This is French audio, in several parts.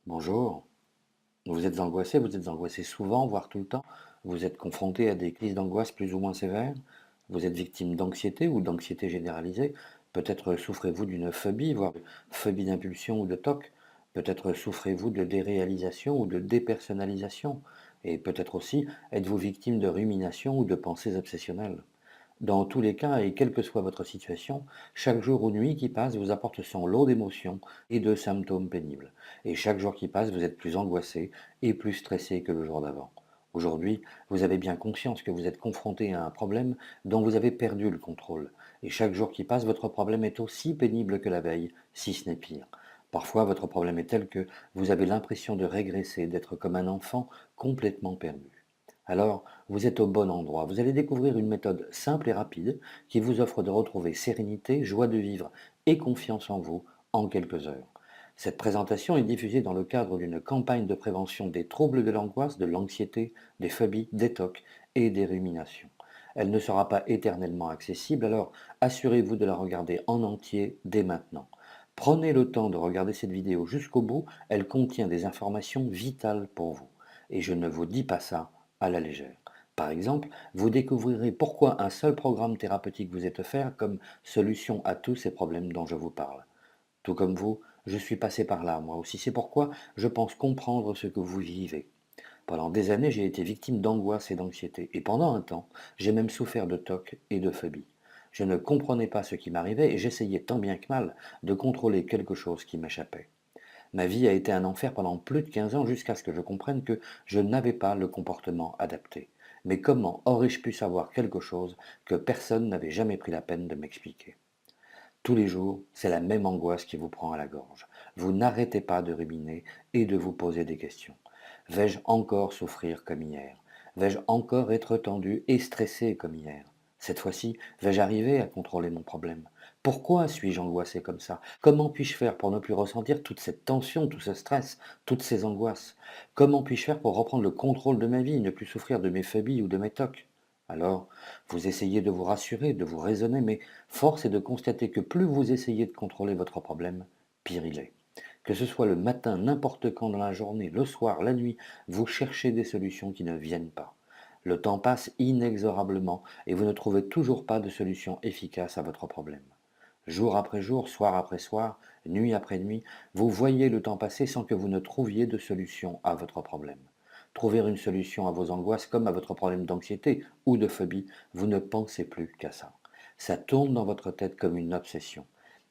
Bonjour. Vous êtes angoissé souvent, voire tout le temps. Vous êtes confronté à des crises d'angoisse plus ou moins sévères. Vous êtes victime d'anxiété ou d'anxiété généralisée. Peut-être souffrez-vous d'une phobie, voire de phobie d'impulsion ou de TOC. Peut-être souffrez-vous de déréalisation ou de dépersonnalisation. Et peut-être aussi êtes-vous victime de rumination ou de pensées obsessionnelles. Dans tous les cas, et quelle que soit votre situation, chaque jour ou nuit qui passe vous apporte son lot d'émotions et de symptômes pénibles. Et chaque jour qui passe, vous êtes plus angoissé et plus stressé que le jour d'avant. Aujourd'hui, vous avez bien conscience que vous êtes confronté à un problème dont vous avez perdu le contrôle. Et chaque jour qui passe, votre problème est aussi pénible que la veille, si ce n'est pire. Parfois, votre problème est tel que vous avez l'impression de régresser, d'être comme un enfant complètement perdu. Alors, vous êtes au bon endroit. Vous allez découvrir une méthode simple et rapide qui vous offre de retrouver sérénité, joie de vivre et confiance en vous en quelques heures. Cette présentation est diffusée dans le cadre d'une campagne de prévention des troubles de l'angoisse, de l'anxiété, des phobies, des TOC et des ruminations. Elle ne sera pas éternellement accessible, alors assurez-vous de la regarder en entier dès maintenant. Prenez le temps de regarder cette vidéo jusqu'au bout, elle contient des informations vitales pour vous. Et je ne vous dis pas ça à la légère. Par exemple, vous découvrirez pourquoi un seul programme thérapeutique vous est offert comme solution à tous ces problèmes dont je vous parle. Tout comme vous, je suis passé par là, moi aussi. C'est pourquoi je pense comprendre ce que vous vivez. Pendant des années, j'ai été victime d'angoisse et d'anxiété. Et pendant un temps, j'ai même souffert de TOC et de phobie. Je ne comprenais pas ce qui m'arrivait et j'essayais tant bien que mal de contrôler quelque chose qui m'échappait. Ma vie a été un enfer pendant plus de 15 ans jusqu'à ce que je comprenne que je n'avais pas le comportement adapté. Mais comment aurais-je pu savoir quelque chose que personne n'avait jamais pris la peine de m'expliquer? Tous les jours, c'est la même angoisse qui vous prend à la gorge. Vous n'arrêtez pas de ruminer et de vous poser des questions. Vais-je encore souffrir comme hier? Vais-je encore être tendu et stressé comme hier? Cette fois-ci, vais-je arriver à contrôler mon problème? Pourquoi suis-je angoissé comme ça? Comment puis-je faire pour ne plus ressentir toute cette tension, tout ce stress, toutes ces angoisses? Comment puis-je faire pour reprendre le contrôle de ma vie, ne plus souffrir de mes phobies ou de mes tocs? Alors, vous essayez de vous rassurer, de vous raisonner, mais force est de constater que plus vous essayez de contrôler votre problème, pire il est. Que ce soit le matin, n'importe quand dans la journée, le soir, la nuit, vous cherchez des solutions qui ne viennent pas. Le temps passe inexorablement et vous ne trouvez toujours pas de solution efficace à votre problème. Jour après jour, soir après soir, nuit après nuit, vous voyez le temps passer sans que vous ne trouviez de solution à votre problème. Trouver une solution à vos angoisses comme à votre problème d'anxiété ou de phobie, vous ne pensez plus qu'à ça. Ça tourne dans votre tête comme une obsession.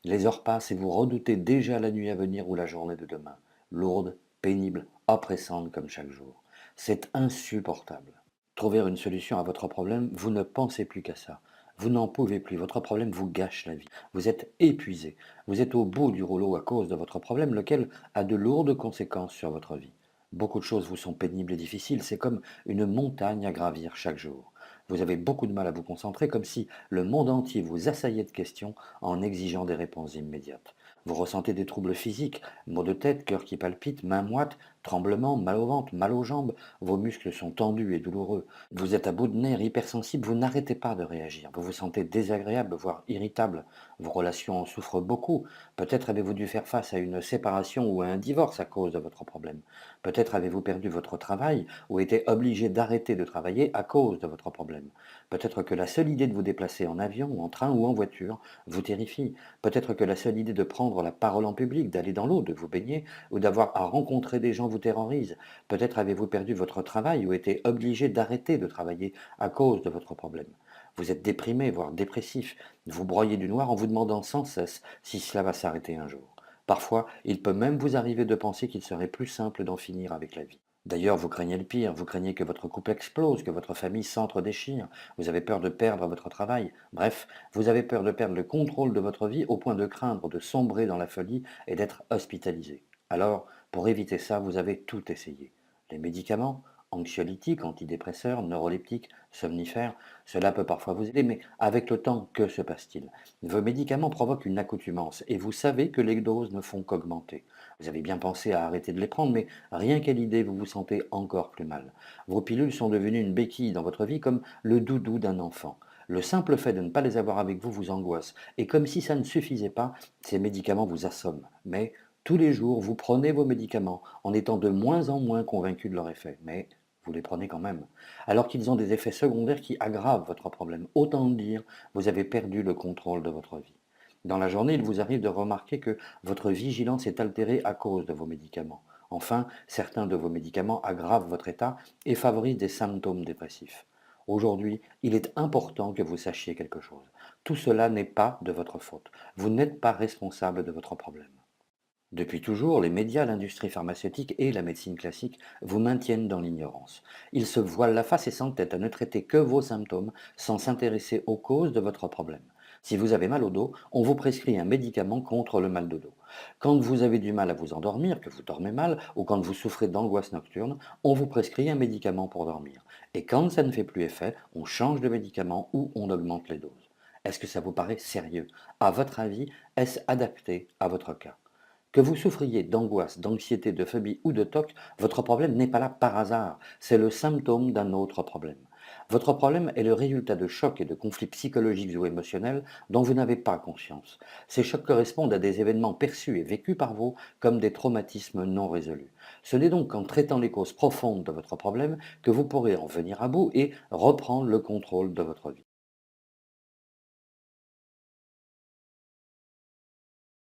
Les heures passent et vous redoutez déjà la nuit à venir ou la journée de demain, lourde, pénible, oppressante comme chaque jour. C'est insupportable. Trouver une solution à votre problème, vous ne pensez plus qu'à ça. Vous n'en pouvez plus, votre problème vous gâche la vie. Vous êtes épuisé, vous êtes au bout du rouleau à cause de votre problème, lequel a de lourdes conséquences sur votre vie. Beaucoup de choses vous sont pénibles et difficiles, c'est comme une montagne à gravir chaque jour. Vous avez beaucoup de mal à vous concentrer, comme si le monde entier vous assaillait de questions en exigeant des réponses immédiates. Vous ressentez des troubles physiques, maux de tête, cœur qui palpite, mains moites, tremblements, mal au ventre, mal aux jambes, vos muscles sont tendus et douloureux. Vous êtes à bout de nerfs, hypersensible, vous n'arrêtez pas de réagir. Vous vous sentez désagréable, voire irritable. Vos relations en souffrent beaucoup. Peut-être avez-vous dû faire face à une séparation ou à un divorce à cause de votre problème. Peut-être avez-vous perdu votre travail ou été obligé d'arrêter de travailler à cause de votre problème. Peut-être que la seule idée de vous déplacer en avion, en train ou en voiture vous terrifie. Peut-être que la seule idée de prendre la parole en public, d'aller dans l'eau, de vous baigner ou d'avoir à rencontrer des gens vous terrorise. Peut-être avez-vous perdu votre travail ou été obligé d'arrêter de travailler à cause de votre problème. Vous êtes déprimé, voire dépressif. Vous broyez du noir en vous demandant sans cesse si cela va s'arrêter un jour. Parfois, il peut même vous arriver de penser qu'il serait plus simple d'en finir avec la vie. D'ailleurs, vous craignez le pire, vous craignez que votre couple explose, que votre famille s'entre-déchire, vous avez peur de perdre votre travail, bref, vous avez peur de perdre le contrôle de votre vie au point de craindre de sombrer dans la folie et d'être hospitalisé. Alors, pour éviter ça, vous avez tout essayé. Les médicaments, anxiolytiques, antidépresseurs, neuroleptiques, somnifères, cela peut parfois vous aider, mais avec le temps, que se passe-t-il? Vos médicaments provoquent une accoutumance et vous savez que les doses ne font qu'augmenter. Vous avez bien pensé à arrêter de les prendre, mais rien qu'à l'idée, vous vous sentez encore plus mal. Vos pilules sont devenues une béquille dans votre vie comme le doudou d'un enfant. Le simple fait de ne pas les avoir avec vous vous angoisse. Et comme si ça ne suffisait pas, ces médicaments vous assomment. Mais Tous les jours, vous prenez vos médicaments en étant de moins en moins convaincu de leur effet, mais vous les prenez quand même, alors qu'ils ont des effets secondaires qui aggravent votre problème. Autant dire, vous avez perdu le contrôle de votre vie. Dans la journée, il vous arrive de remarquer que votre vigilance est altérée à cause de vos médicaments. Enfin, certains de vos médicaments aggravent votre état et favorisent des symptômes dépressifs. Aujourd'hui, il est important que vous sachiez quelque chose. Tout cela n'est pas de votre faute. Vous n'êtes pas responsable de votre problème. Depuis toujours, les médias, l'industrie pharmaceutique et la médecine classique vous maintiennent dans l'ignorance. Ils se voilent la face et s'entêtent à ne traiter que vos symptômes sans s'intéresser aux causes de votre problème. Si vous avez mal au dos, on vous prescrit un médicament contre le mal de dos. Quand vous avez du mal à vous endormir, que vous dormez mal, ou quand vous souffrez d'angoisse nocturne, on vous prescrit un médicament pour dormir. Et quand ça ne fait plus effet, on change de médicament ou on augmente les doses. Est-ce que ça vous paraît sérieux? À votre avis, est-ce adapté à votre cas? Que vous souffriez d'angoisse, d'anxiété, de phobie ou de TOC, votre problème n'est pas là par hasard, c'est le symptôme d'un autre problème. Votre problème est le résultat de chocs et de conflits psychologiques ou émotionnels dont vous n'avez pas conscience. Ces chocs correspondent à des événements perçus et vécus par vous comme des traumatismes non résolus. Ce n'est donc qu'en traitant les causes profondes de votre problème que vous pourrez en venir à bout et reprendre le contrôle de votre vie.